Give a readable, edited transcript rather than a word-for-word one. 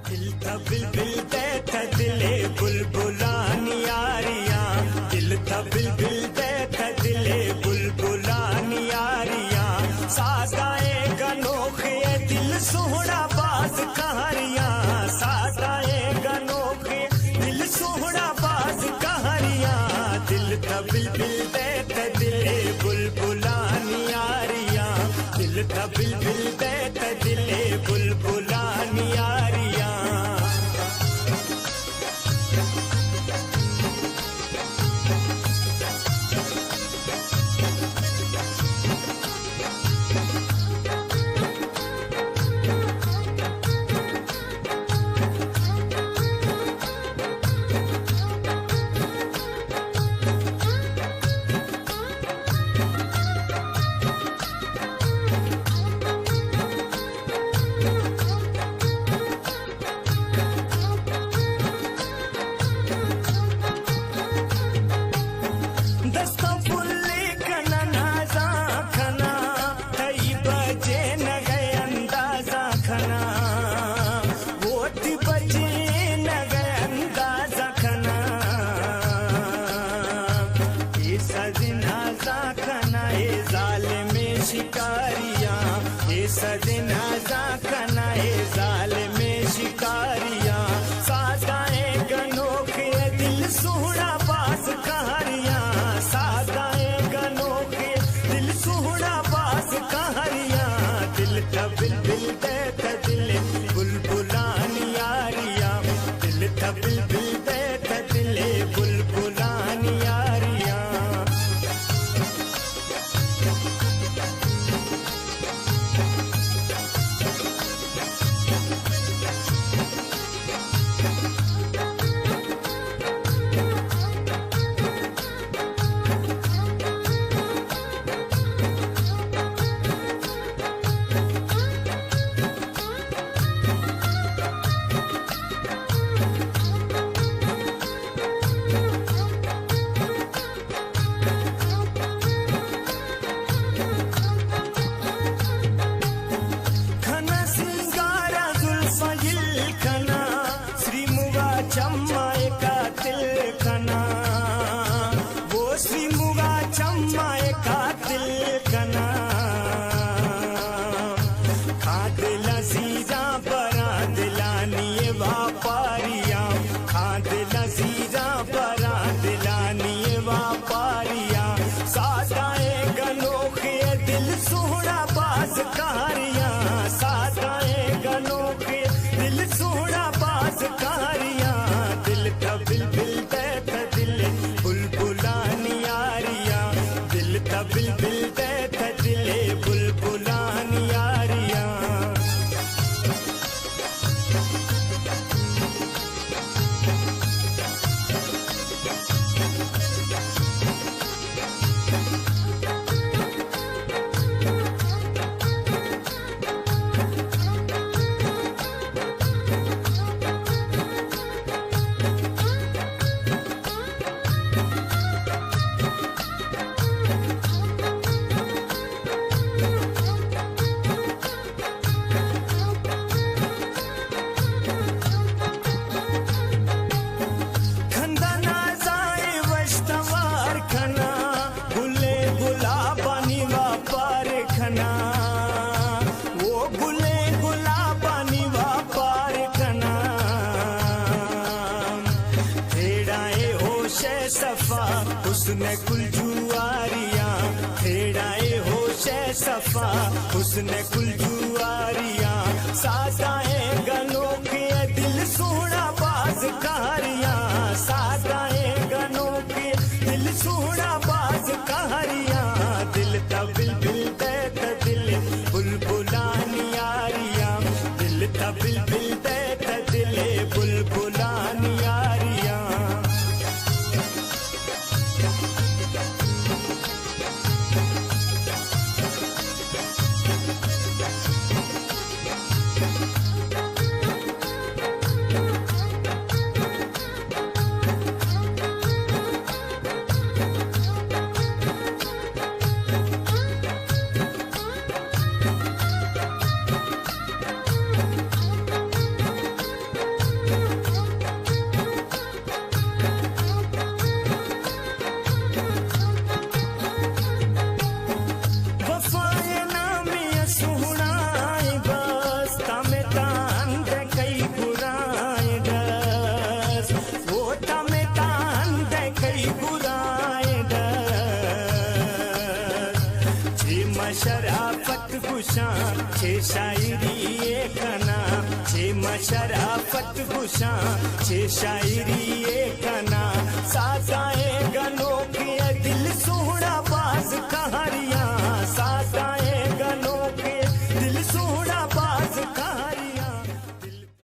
दिल था बिलबिल दे था दिले बुलबुलानी यारियां, दिल था बिलबिल दे था दिले बुलबुलानी यारियां, सादाए गनोखे दिल सोहना बाज कहारियां, सादाए गनोखे दिल सोहना बाज कहारियां, दिल था बिलबिल दे था दिले बुलबुलानी यारियां, दिल था बिलबिल दे था दिले बुलबुलानी यारियां। शिकारियां ये सजना जाखना ए जाल में शिकारियां, सादाए गनोखे दिल सोहना बास कहारियां, सादाए गनोखे दिल सोहना बास कहारियां, दिल था बिलबिल दे था दिले बुलबुलानी यारियां, दिल था बिलबिल दे था दिले बुलबुलानी यारियां। चम्माए का तिल खना वो श्री मुगा चम्माए का तिल खना, खाद लजीजा बरा दिलानी वापारियां, खाद लजीजा बरा दिलानी वापारियां, सादाए गनोखे दिल सोहना बाज कहारियां, सादाए गनोखे दिल सोहना बाज कहारियां, दिल था बिलबिल दे था दिले बुलबुलानी यारियां, दिल था बिलबिल दे था दिले बुलबुलानी यारियां। वो गुले गुलाबानी वापार खना, खेड़ाए होशे सफा उसने कुलजुआरियां, खेड़ाए होशे सफा उसने कुलजुआरियां, सादाए गनोखे दिल सोहना बाज कहारियां, सादाए गनोखे दिल सोहना बाज कहारियां, दिल था बिलबिल दे था दिले बुलबुलानी यारियां, दिल था बिलबिल दे था दिले बुलबुलानी यारियां। गुशां छे शायरी एक नाम छे शराफत गुशां छे शायरी एक